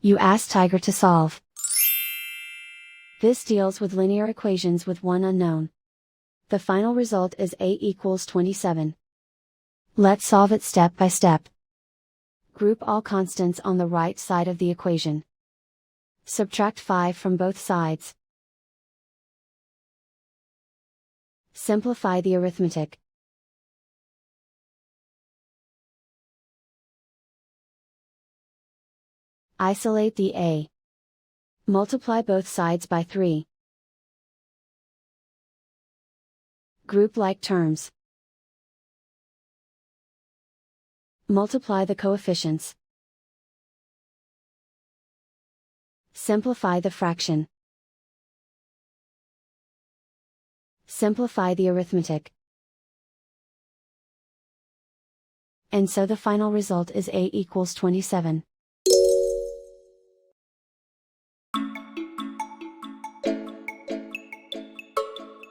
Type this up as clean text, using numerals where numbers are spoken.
You ask Tiger to solve. This deals with linear equations with one unknown. The final result is A equals 27. Let's solve it step by step. Group all constants on the right side of the equation. Subtract 5 from both sides. Simplify the arithmetic. Isolate the A. Multiply both sides by 3. Group like terms. Multiply the coefficients. Simplify the fraction. Simplify the arithmetic. And so the final result is A equals 27.